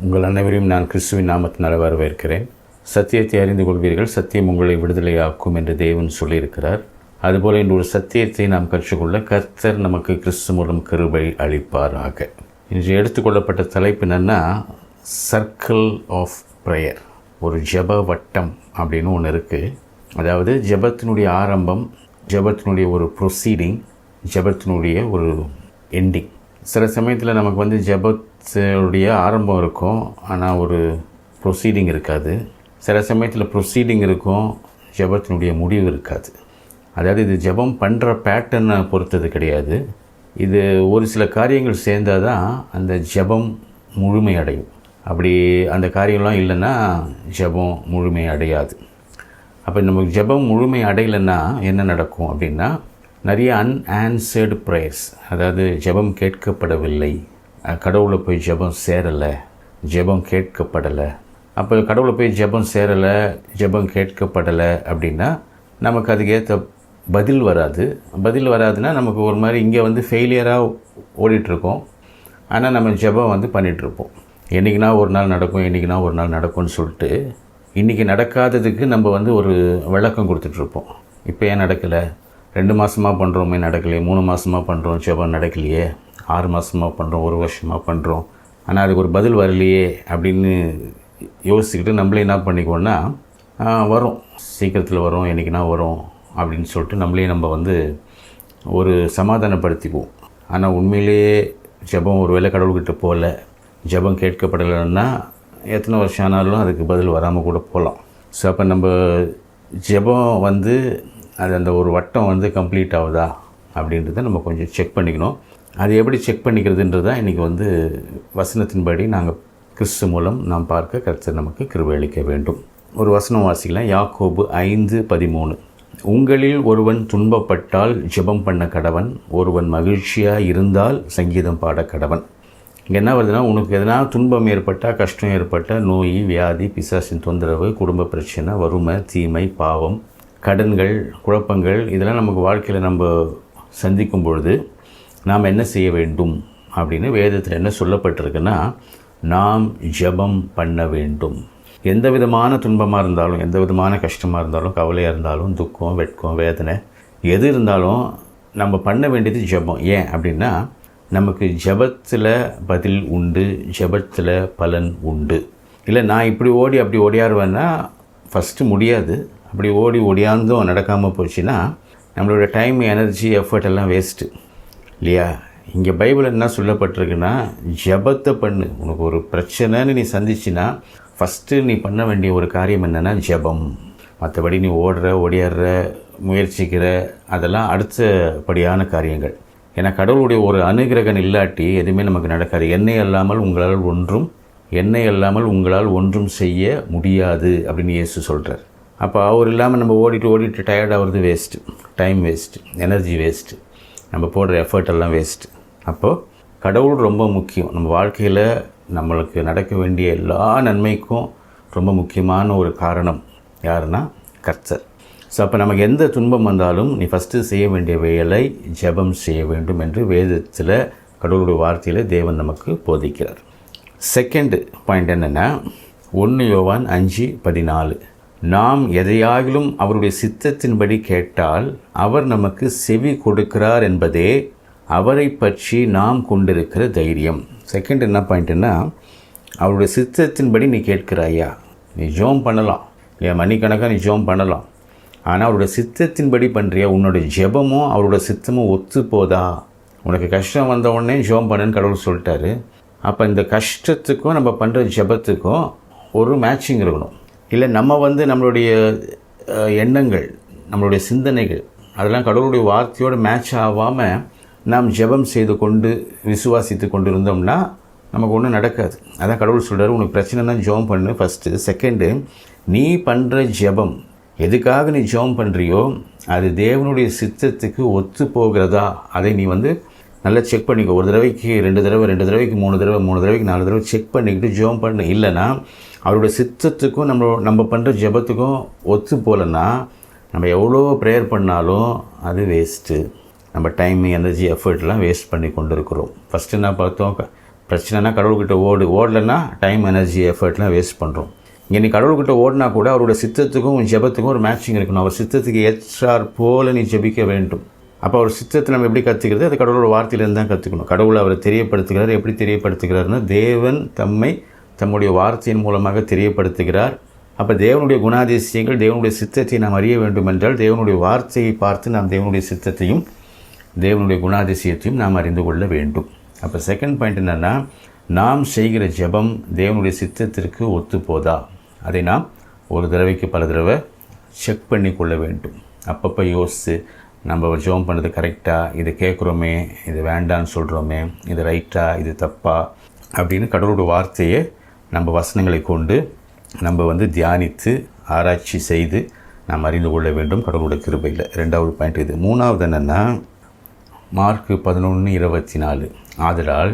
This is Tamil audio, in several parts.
உங்கள் அனைவரையும் நான் கிறிஸ்துவின் நாமத்தினால் வரவேற்கிறேன். சத்தியத்தை அறிந்து கொள்வீர்கள், சத்தியம் உங்களை விடுதலையாக்கும் என்று தேவன் சொல்லியிருக்கிறார். அதுபோல் இன்று ஒரு சத்தியத்தை நாம் கற்றுக்கொள்ள கர்த்தர் நமக்கு கிறிஸ்து மூலம் கிருபை அளிப்பாராக. இன்று எடுத்துக்கொள்ளப்பட்ட தலைப்பு என்னென்னா சர்க்கிள் ஆஃப் ப்ரேயர். ஒரு ஜெப வட்டம் அப்படின்னு ஒன்று இருக்குது. அதாவது ஜெபத்தினுடைய ஆரம்பம், ஜெபத்தினுடைய ஒரு ப்ரொசீடிங், ஜெபத்தினுடைய ஒரு எண்டிங். சில சமயத்தில் நமக்கு ஜெபத்தினுடைய ஆரம்பம் இருக்கும், ஆனால் ஒரு ப்ரொசீடிங் இருக்காது. சில சமயத்தில் ப்ரொசீடிங் இருக்கும், ஜெபத்தினுடைய முடிவு இருக்காது. அதாவது இது ஜெபம் பண்ணுற பேட்டர்னை பொறுத்தது கிடையாது. இது ஒரு சில காரியங்கள் சேர்ந்தால் தான் அந்த ஜெபம் முழுமை அடையும். அப்படி அந்த காரியம்லாம் இல்லைன்னா ஜெபம் முழுமை அடையாது. அப்போ நமக்கு ஜெபம் முழுமை அடையலைன்னா என்ன நடக்கும் அப்படின்னா, நிறைய அன்ஆன்சர்டு ப்ரேயர்ஸ், அதாவது ஜெபம் கேட்கப்படவில்லை, கடவுளை போய் ஜெபம் சேரலை, ஜெபம் கேட்கப்படலை. அப்போ கடவுளை போய் ஜெபம் சேரலை, ஜெபம் கேட்கப்படலை அப்படின்னா நமக்கு அதுக்கேற்ற பதில் வராது. பதில் வராதுன்னா நமக்கு ஒரு மாதிரி இங்கே ஃபெயிலியராக ஓடிட்டுருக்கோம். ஆனால் நம்ம ஜெபம் பண்ணிகிட்ருப்போம். என்றைக்குனா ஒரு நாள் நடக்கும், என்றைக்குனா ஒரு நாள் நடக்கும்னு சொல்லிட்டு இன்றைக்கி நடக்காததுக்கு நம்ம ஒரு விளக்கம் கொடுத்துட்ருப்போம். இப்போ ஏன் நடக்கலை, 2 மாதமாக பண்ணுறோமே நடக்கலையே, 3 மாதமாக பண்ணுறோம் ஜெபம் நடக்கலையே, 6 மாதமாக பண்ணுறோம், 1 வருஷமாக பண்ணுறோம், ஆனால் அதுக்கு ஒரு பதில் வரலையே அப்படின்னு யோசிச்சுக்கிட்டு நம்மளே என்ன பண்ணிக்குவோன்னா, வரும் சீக்கிரத்தில் வரும், என்றைக்குனா வரும் அப்படின்னு சொல்லிட்டு நம்மளே நம்ம ஒரு சமாதானப்படுத்திக்குவோம். ஆனால் உண்மையிலேயே ஜெபம் ஒரு வேளை கடவுள்கிட்ட போகல, ஜெபம் கேட்கப்படலைன்னா எத்தனை வருஷம் ஆனாலும் அதுக்கு பதில் வராமல் கூட போகலாம். ஸோ அப்போ நம்ம ஜெபம் அது அந்த ஒரு வட்டம் கம்ப்ளீட் ஆகுதா அப்படின்றத நம்ம கொஞ்சம் செக் பண்ணிக்கணும். அது எப்படி செக் பண்ணிக்கிறதுன்றதான் இன்றைக்கி வசனத்தின்படி நாங்கள் கிறிஸ்து மூலம் நாம் பார்க்க கர்த்தர் நமக்கு கிருபை அளிக்க வேண்டும். ஒரு வசனம் வாசிக்கலாம். யாக்கோபு 5:13. உங்களில் ஒருவன் துன்பப்பட்டால் ஜெபம் பண்ண கடவன், ஒருவன் மகிழ்ச்சியாக இருந்தால் சங்கீதம் பாட கடவன். இங்கே என்ன வருதுன்னா, உனக்கு எதனா துன்பம் ஏற்பட்டால், கஷ்டம் ஏற்பட்டால், நோய், வியாதி, பிசாசின் தொந்தரவு, குடும்ப பிரச்சனை, வறுமை, தீமை, பாவம், கடன்கள், குழப்பங்கள், இதெல்லாம் நமக்கு வாழ்க்கையில் நம்ம சந்திக்கும் பொழுது நாம் என்ன செய்ய வேண்டும் அப்படின்னு வேதத்தில் என்ன சொல்லப்பட்டிருக்குன்னா, நாம் ஜெபம் பண்ண வேண்டும். எந்த விதமான துன்பமாக இருந்தாலும், எந்த விதமான கஷ்டமாக இருந்தாலும், கவலையாக இருந்தாலும், துக்கம், வெட்கம், வேதனை எது இருந்தாலும் நம்ம பண்ண வேண்டியது ஜெபம். ஏன் அப்படின்னா, நமக்கு ஜெபத்தில் பதில் உண்டு, ஜெபத்தில் பலன் உண்டு. இல்லை நான் இப்படி ஓடி அப்படி ஓடியாருவேன்னா ஃபஸ்ட்டு முடியாது. அப்படி ஓடி ஓடியாந்தும் நடக்காமல் போச்சுன்னா நம்மளோட டைம், எனர்ஜி, எஃபர்ட் எல்லாம் வேஸ்ட்டு இல்லையா? இங்கே பைபிள் என்ன சொல்லப்பட்டிருக்குன்னா, ஜெபத்தை பண்ணு. உனக்கு ஒரு பிரச்சனைன்னு நீ சந்திச்சின்னா ஃபஸ்ட்டு நீ பண்ண வேண்டிய ஒரு காரியம் என்னென்னா ஜெபம். மற்றபடி நீ ஓடியாடுற, முயற்சிக்கிற, அதெல்லாம் அடுத்தபடியான காரியங்கள். ஏன்னா கடவுளுடைய ஒரு அனுகிரகம் இல்லாட்டி எதுவுமே நமக்கு நடக்காது. என்னை அல்லாமல் உங்களால் ஒன்றும் செய்ய முடியாது அப்படின்னு இயேசு சொல்கிறார். அப்போ அவர் இல்லாமல் நம்ம ஓடிட்டு டயர்டாகிறது waste, time waste, energy waste, நம்ம போடுற எஃபர்ட் எல்லாம் வேஸ்ட்டு. அப்போது கடவுள் ரொம்ப முக்கியம். நம்ம வாழ்க்கையில் நம்மளுக்கு நடக்க வேண்டிய எல்லா நன்மைக்கும் ரொம்ப முக்கியமான ஒரு காரணம் யாருன்னா கர்த்தர். ஸோ அப்போ நமக்கு எந்த துன்பம் வந்தாலும் நீ ஃபஸ்ட்டு செய்ய வேண்டிய வேலை ஜெபம் செய்ய வேண்டும் என்று வேதத்தில், கடவுளுடைய வார்த்தையில் தேவன் நமக்கு போதிக்கிறார். செகண்ட் பாயிண்ட் என்னென்னா, 1 யோவான் 5:14. நாம் எதையாகிலும் அவருடைய சித்தத்தின்படி கேட்டால் அவர் நமக்கு செவி கொடுக்கிறார் என்பதே அவரை பற்றி நாம் கொண்டிருக்கிற தைரியம். செகண்ட் என்ன பாயிண்ட்னா, அவருடைய சித்தத்தின்படி நீ கேட்கிறாயா, நீ ஜெபம் பண்ணலாம் இல்லையா, மணிக்கணக்காக நீ ஜெபம் பண்ணலாம், ஆனால் அவருடைய சித்தத்தின்படி பண்ணுறியா? உன்னுடைய ஜெபமும் அவரோட சித்தமும் ஒத்து போதா? உனக்கு கஷ்டம் வந்த உடனே ஜெபம் பண்ணுன்னு கடவுள் சொல்லிட்டாரு. அப்போ இந்த கஷ்டத்துக்கும் நம்ம பண்ணுற ஜெபத்துக்கும் ஒரு மேட்சிங் இருக்கணும். இல்லை நம்ம நம்மளுடைய எண்ணங்கள், நம்மளுடைய சிந்தனைகள் அதெல்லாம் கடவுளுடைய வார்த்தையோடு மேட்ச் ஆகாமல் நாம் ஜெபம் செய்து கொண்டு விசுவாசித்து கொண்டு இருந்தோம்னா நமக்கு ஒன்றும் நடக்காது. அதான் கடவுள் சொல்கிறார், உனக்கு பிரச்சனைனா ஜெபம் பண்ணு ஃபஸ்ட்டு. செகண்டு, நீ பண்ணுற ஜெபம் எதுக்காக நீ ஜெபம் பண்ணுறியோ அது தேவனுடைய சித்தத்துக்கு ஒத்து போகிறதா, அதை நீ நல்லா செக் பண்ணிக்கோ. ஒரு தடவைக்கு 2 தடவை, 2 தடவைக்கு 3 தடவை, 3 தடவைக்கு 4 தடவை செக் பண்ணிக்கிட்டு ஜெபம் பண்ணு. இல்லைன்னா அவருடைய சித்தத்துக்கும் நம்ம பண்ணுற ஜெபத்துக்கும் ஒத்து போகலன்னா நம்ம எவ்வளோ ப்ரேயர் பண்ணாலும் அது வேஸ்ட்டு. நம்ம டைம், எனர்ஜி, எஃபர்ட்லாம் வேஸ்ட் பண்ணி கொண்டு இருக்கிறோம். ஃபஸ்ட்டு என்ன பார்த்தோம், பிரச்சனைனா கடவுள்கிட்ட ஓடலைன்னா டைம், எனர்ஜி, எஃபர்ட்லாம் வேஸ்ட் பண்ணுறோம். இங்கே நீ கடவுள்கிட்ட ஓடினா கூட அவரோட சித்தத்துக்கும் ஜெபத்துக்கும் ஒரு மேட்சிங் இருக்கணும். அவர் சித்தத்துக்கு ஏற்றார் போல நீ ஜெபிக்க வேண்டும். அப்போ அவர் சித்தத்தை நம்ம எப்படி கற்றுக்கிறது? அது கடவுளோட வார்த்தையிலேருந்து தான் கற்றுக்கணும். கடவுளை அவர் தெரியப்படுத்துகிறார். எப்படி தெரியப்படுத்துகிறார்னா, தேவன் தம்முடைய வார்த்தையின் மூலமாக தெரியப்படுத்துகிறார். அப்போ தேவனுடைய குணாதிசயங்கள், தேவனுடைய சித்தத்தை நாம் அறிய வேண்டும் என்றால் தேவனுடைய வார்த்தையை பார்த்து நாம் தேவனுடைய சித்தத்தையும் தேவனுடைய குணாதிசயத்தையும் நாம் அறிந்து கொள்ள வேண்டும். அப்போ செகண்ட் பாயிண்ட் என்னென்னா, நாம் செய்கிற ஜெபம் தேவனுடைய சித்தத்திற்கு ஒத்து போதா, அதை நாம் ஒரு தடவைக்கு பல தடவை செக் பண்ணி கொள்ள வேண்டும். அப்பப்போ யோசித்து நம்ம ஜெபம் பண்ணுறது கரெக்டாக, இது கேட்குறோமே, இது வேண்டான்னு சொல்கிறோமே, இது ரைட்டா, இது தப்பா அப்படின்னு கடவுளுடைய வார்த்தையை நம்ம வசனங்களை கொண்டு நம்ம தியானித்து ஆராய்ச்சி செய்து நாம் அறிந்து கொள்ள வேண்டும் கடவுளுடைய கிருபையில். ரெண்டாவது பாயிண்ட் இது. மூணாவது என்னென்னா, மார்க்கு 11:24, ஆதலால்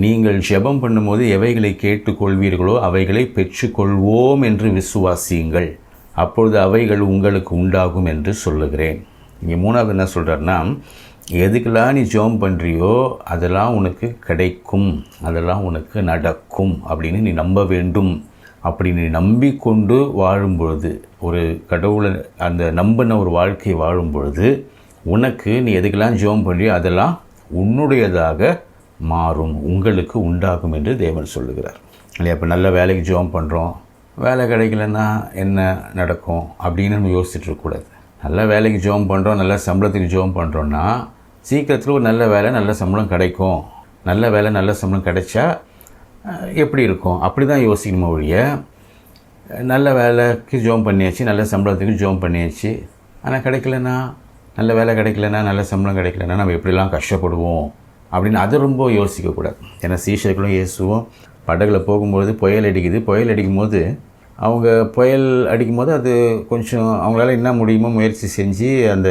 நீங்கள் ஜெபம் பண்ணும்போது எவைகளை கேட்டுக்கொள்வீர்களோ அவைகளை பெற்றுக்கொள்வோம் என்று விசுவாசியுங்கள், அப்பொழுது அவைகள் உங்களுக்கு உண்டாகும் என்று சொல்லுகிறேன். இங்கே மூணாவது என்ன சொல்கிறாருன்னா, எதுக்கெல்லாம் நீ ஜெபம் பண்ணுறியோ அதெல்லாம் உனக்கு கிடைக்கும், அதெல்லாம் உனக்கு நடக்கும் அப்படின்னு நீ நம்ப வேண்டும். அப்படி நீ நம்பிக்கொண்டு வாழும்பொழுது, ஒரு கடவுளை அந்த நம்பின ஒரு வாழ்க்கை வாழும்பொழுது உனக்கு நீ எதுக்கெல்லாம் ஜெபம் பண்ணுறியோ அதெல்லாம் உன்னுடையதாக மாறும், உங்களுக்கு உண்டாகும் என்று தேவன் சொல்லுகிறார் இல்லையா? இப்போ நல்ல வேலைக்கு ஜெபம் பண்ணுறோம், வேலை கிடைக்கலன்னா என்ன நடக்கும் அப்படின்னு நம்ம யோசிச்சுட்டு இருக்கக்கூடாது. நல்ல வேலைக்கு ஜெபம் பண்ணுறோம், நல்ல சம்பளத்துக்கு ஜெபம் பண்ணுறோன்னா சீக்கிரத்தில் ஒரு நல்ல வேலை, நல்ல சம்பளம் கிடைக்கும். நல்ல வேலை, நல்ல சம்பளம் கிடைச்சா எப்படி இருக்கும் அப்படி தான் யோசிக்கணுமோ ஒழிய, நல்ல வேலைக்கு ஜெபம் பண்ணியாச்சு, நல்ல சம்பளத்துக்கு ஜெபம் பண்ணியாச்சு, ஆனால் கிடைக்கலன்னா, நல்ல வேலை கிடைக்கலன்னா, நல்ல சம்பளம் கிடைக்கலன்னா நம்ம எப்படிலாம் கஷ்டப்படுவோம் அப்படின்னு அதை ரொம்ப யோசிக்கக்கூடாது. ஏன்னா சீஷர்களும் இயேசுவும் படகுல போகும்போது புயல் அடிக்கும்போது அவங்க புயல் அடிக்கும்போது அது கொஞ்சம் அவங்களால என்ன முடியுமோ முயற்சி செஞ்சு அந்த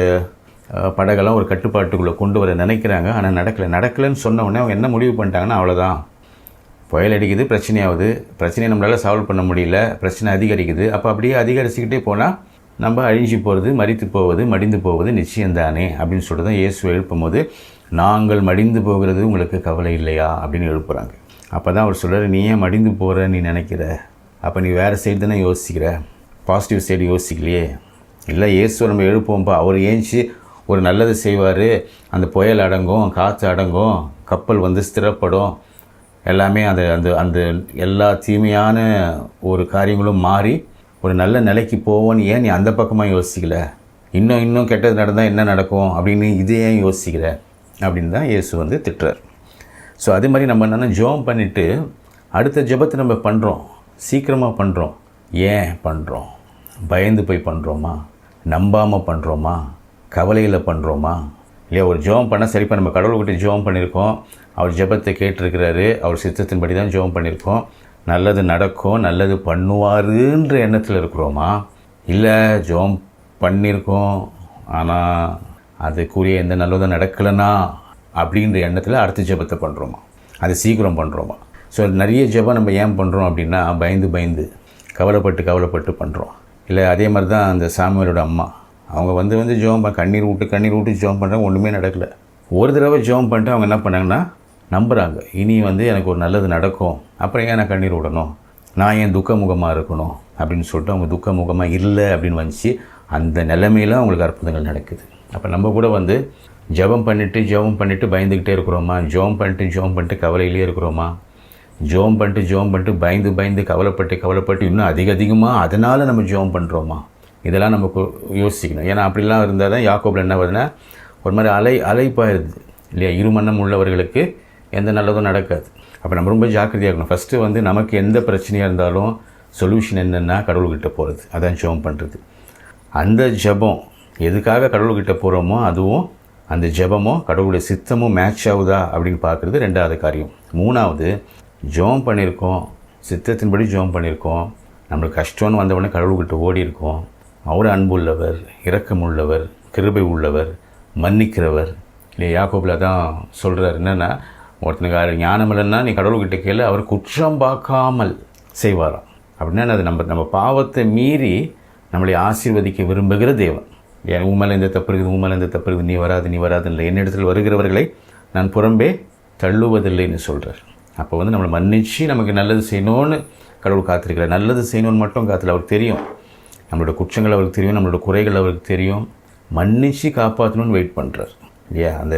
படகெல்லாம் ஒரு கட்டுப்பாட்டுக்குள்ளே கொண்டு வர நினைக்கிறாங்க. ஆனால் நடக்கலைன்னு சொன்ன உடனே அவங்க என்ன முடிவு பண்ணிட்டாங்கன்னா, அவ்வளோதான், புயல் அடிக்குது, பிரச்சனையை நம்மளால் சால்வ் பண்ண முடியல, பிரச்சனை அதிகரிக்குது, அப்போ அப்படியே அதிகரிச்சுக்கிட்டே போனால் நம்ம அழிஞ்சு போகிறது, மரித்து போவது, மடிந்து போவது நிச்சயம்தானே அப்படின்னு சொல்லிட்டு தான் இயேசு எழுப்பும் போது, நாங்கள் மடிந்து போகிறது உங்களுக்கு கவலை இல்லையா அப்படின்னு எழுப்புகிறாங்க. அப்போ தான் அவர் சொல்கிறார், நீ ஏன் மடிந்து போகிற நீ நினைக்கிற, அப்போ நீ வேறு சைடு தானே யோசிக்கிற, பாசிட்டிவ் சைடு யோசிக்கலையே. இல்லை, இயேசு நம்ம எழுப்போம்ப்பா, அவர் ஏஞ்சி ஒரு நல்லது செய்வார், அந்த புயல் அடங்கும், காற்று அடங்கும், கப்பல் ஸ்திரப்படும், எல்லாமே அந்த அந்த அந்த எல்லா தீமையான ஒரு காரியங்களும் மாறி ஒரு நல்ல நிலைக்கு போவோன்னு ஏன் நீ அந்த பக்கமாக யோசிக்கல, இன்னும் கெட்டது நடந்தால் என்ன நடக்கும் அப்படின்னு இதை ஏன் யோசிக்கிற அப்படின்னு தான் இயேசு திட்டுறார். ஸோ அதே மாதிரி நம்ம என்னென்னா ஜெபம் பண்ணிவிட்டு அடுத்த ஜெபத்தை நம்ம பண்ணுறோம், சீக்கிரமாக பண்ணுறோம். ஏன் பண்ணுறோம்? பயந்து போய் பண்ணுறோமா, நம்பாமல் பண்ணுறோமா, கவலையில் பண்ணுறோமா இல்லையா? ஒரு ஜெபம் பண்ணால் சரிப்பா, நம்ம கடவுள்கிட்ட ஜெபம் பண்ணியிருக்கோம், அவர் ஜெபத்தை கேட்டிருக்கிறாரு, அவர் சித்தத்தின்படி தான் ஜெபம் பண்ணியிருக்கோம், நல்லது நடக்கும், நல்லது பண்ணுவாருன்ற எண்ணத்தில் இருக்கிறோமா? இல்லை, ஜெபம் பண்ணியிருக்கோம் ஆனால் அதுக்குரிய எந்த நல்லதும் நடக்கலைன்னா அப்படின்ற எண்ணத்தில் அடுத்த ஜெபத்தை பண்ணுறோமா, அது சீக்கிரம் பண்ணுறோமா? ஸோ நிறைய ஜெபம் நம்ம ஏன் பண்ணுறோம் அப்படின்னா பயந்து கவலைப்பட்டு பண்ணுறோம். இல்லை அதே மாதிரி தான் அந்த சாமுவேலோட அம்மா, அவங்க ஜெபம் கண்ணீர் விட்டு ஜெபம் பண்ணுறாங்க, ஒன்றுமே நடக்கலை. ஒரு தடவை ஜெபம் பண்ணிட்டு அவங்க என்ன பண்ணாங்கன்னா நம்புகிறாங்க, இனி எனக்கு ஒரு நல்லது நடக்கும், அப்புறம் ஏன் நான் கண்ணீர் விடணும், நான் ஏன் துக்கமுகமாக இருக்கணும் அப்படின்னு சொல்லிட்டு அவங்க துக்கமுகமாக இல்லை அப்படின்னு வந்துச்சு. அந்த நிலைமையில் அவங்களுக்கு அற்புதங்கள் நடக்குது. அப்போ நம்ம கூட ஜெபம் பண்ணிவிட்டு பயந்துக்கிட்டே இருக்கிறோமா, ஜெபம் பண்ணிட்டு கவலையிலே இருக்கிறோமா, ஜெபம் பண்ணிட்டு பயந்து கவலைப்பட்டு இன்னும் அதிகமாக அதனால் நம்ம ஜெபம் பண்ணுறோமா, இதெல்லாம் நமக்கு யோசிக்கணும். ஏன்னா அப்படிலாம் இருந்தால் தான் யாக்கோபில் என்ன வருதுன்னா ஒரு மாதிரி அலைப்பாயிருது இல்லையா? இருமண்ணம் உள்ளவர்களுக்கு எந்த நல்லதும் நடக்காது. அப்போ நம்ம ரொம்ப ஜாக்கிரதையாக இருக்கணும். ஃபஸ்ட்டு நமக்கு எந்த பிரச்சனையாக இருந்தாலும் சொல்யூஷன் என்னென்னா கடவுள்கிட்ட போகிறது, அதான் ஜெபம் பண்ணுறது. அந்த ஜெபம் எதுக்காக கடவுள்கிட்ட போகிறோமோ அதுவும் அந்த ஜெபமும் கடவுளுடைய சித்தமும் மேட்ச் ஆகுதா அப்படின்னு பார்க்குறது ரெண்டாவது காரியம். மூணாவது, ஜெபம் பண்ணியிருக்கோம், சித்தத்தின்படி ஜெபம் பண்ணியிருக்கோம், நம்மளுக்கு கஷ்டம்னு வந்தவுடனே கடவுள்கிட்ட ஓடி இருக்கோம், அவர் அன்புள்ளவர், இரக்கமுள்ளவர், கிருபை உள்ளவர், மன்னிக்கிறவர் இல்லையா? யாக்கோபில் தான் சொல்கிறார் என்னென்னா, ஒருத்தனுக்கு ஞானம் இல்லைன்னா நீ கடவுள்கிட்ட கேளு, அவர் குற்றம் பார்க்காமல் செய்வாராம். அப்படின்னா அது நம்ம பாவத்தை மீறி நம்மளை ஆசீர்வதிக்க விரும்புகிற தேவன். ஏன் உண்மையில இந்த தப்பு இருக்குது, நீ வராது இல்லை, என்னிடத்தில் வருகிறவர்களை நான் புறம்பே தள்ளுவதில்லைன்னு சொல்கிறார். அப்போ வந்து நம்மளை மன்னிச்சு நமக்கு நல்லது செய்யணும்னு கடவுள் காத்திருக்கிறார். நல்லது செய்யணும்னு மட்டும் காத்துல அவருக்கு தெரியும். நம்மளோட குற்றங்கள் அவருக்கு தெரியும், நம்மளோட குறைகள் அவருக்கு தெரியும். மன்னிச்சு காப்பாற்றணும்னு வெயிட் பண்ணுறார் இல்லையா? அந்த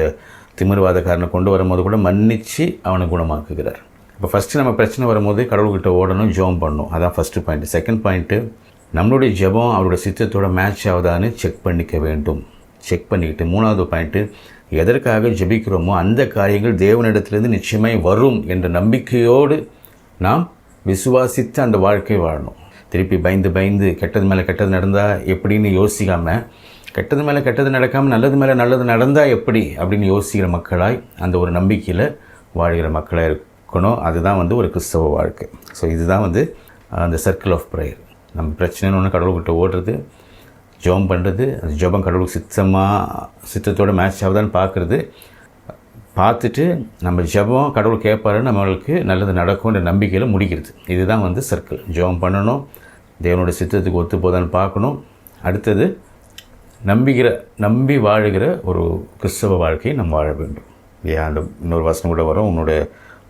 திமிர்வாதக்காரனை கொண்டு வரும்போது கூட மன்னிச்சு அவனை குணமாக்குகிறார். இப்போ ஃபஸ்ட்டு நம்ம பிரச்சனை வரும்போது கடவுள்கிட்ட ஓடணும், ஜெபம் பண்ணணும். அதான் ஃபஸ்ட்டு பாயிண்ட்டு. செகண்ட் பாயிண்ட்டு, நம்மளுடைய ஜெபம் அவருடைய சித்தத்தோட மேட்ச் ஆகுதான்னு செக் பண்ணிக்க வேண்டும். செக் பண்ணிக்கிட்டு மூணாவது பாயிண்ட்டு, எதற்காக ஜெபிக்கிறோமோ அந்த காரியங்கள் தேவனிடத்திலிருந்து நிச்சயமாய் வரும் என்ற நம்பிக்கையோடு நாம் விசுவாசித்து அந்த வாழ்க்கை வாழணும். திருப்பி பயந்து கெட்டது மேலே கெட்டது நடந்தால் எப்படின்னு யோசிக்காமல், கெட்டது மேலே கெட்டது நடக்காமல் நல்லது மேலே நல்லது நடந்தால் எப்படி அப்படின்னு யோசிக்கிற மக்களாய், அந்த ஒரு நம்பிக்கையில் வாழ்கிற மக்களாக இருக்கணும். அதுதான் வந்து ஒரு கிறிஸ்தவ வாழ்க்கை. ஸோ இதுதான் வந்து அந்த சர்க்கிள் ஆஃப் ப்ரேயர். நம்ம பிரச்சனைன்னு ஒன்று கடவுள்கிட்ட ஓடுறது, ஜெபம் பண்ணுறது, அந்த ஜெபம் கடவுளுக்கு சித்தத்தோடு மேட்ச் ஆகுதான்னு பார்த்துட்டு நம்ம ஜெபம் கடவுள் கேட்பாரு, நம்மளுக்கு நல்லது நடக்கும்ன்ற நம்பிக்கையில் முடிக்கிறது. இதுதான் வந்து சர்க்கிள். ஜெபம் பண்ணணும், தேவனோட சித்தத்துக்கு ஒத்து போதான்னு பார்க்கணும். அடுத்தது நம்பி வாழுகிற ஒரு கிறிஸ்தவ வாழ்க்கையை நம்ம வாழ வேண்டும். அந்த இன்னொரு வசனம் கூட வரும், உன்னோட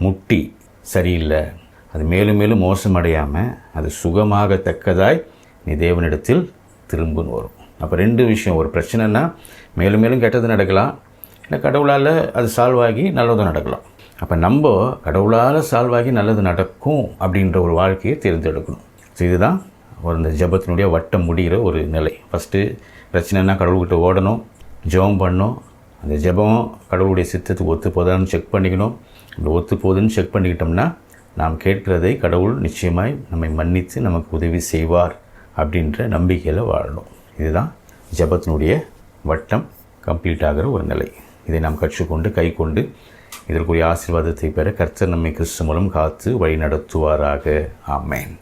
முட்டி சரியில்லை, அது மேலும் மேலும் மோசமடையாமல் அது சுகமாகத்தக்கதாய் நீ தேவனிடத்தில் திரும்புன்னு வரும். அப்போ ரெண்டு விஷயம், ஒரு பிரச்சனைனா மேலும் மேலும் கெட்டது நடக்கலாம், இல்லை கடவுளால் அது சால்வ் ஆகி நல்லதும் நடக்கலாம். அப்போ நம்ம கடவுளால் சால்வ் ஆகி நல்லது நடக்கும் அப்படின்ற ஒரு வாழ்க்கையை தேர்ந்தெடுக்கணும். ஸோ இதுதான் இந்த ஜெபத்தினுடைய வட்டம் முடிகிற ஒரு நிலை. ஃபஸ்ட்டு பிரச்சனைனா கடவுள்கிட்ட ஓடணும், ஜெபம் பண்ணணும், அந்த ஜெபம் கடவுளுடைய சித்தத்துக்கு ஒத்து போதான்னு செக் பண்ணிக்கணும். அப்படி ஒத்து போகுதுன்னு செக் பண்ணிக்கிட்டோம்னா நாம் கேட்கிறதை கடவுள் நிச்சயமாய் நம்மை மன்னித்து நமக்கு உதவி செய்வார் அப்படின்ற நம்பிக்கையில் வாழணும். இதுதான் ஜெபத்தினுடைய வட்டம் கம்ப்ளீட் ஆகிற ஒரு நிலை. இதை நாம் கற்றுக்கொண்டு கை கொண்டு இதற்குரிய ஆசீர்வாதத்தை பெற கர்த்தர் நம்மை கிறிஸ்து மூலம் காத்து வழி நடத்துவாராக. ஆமென்.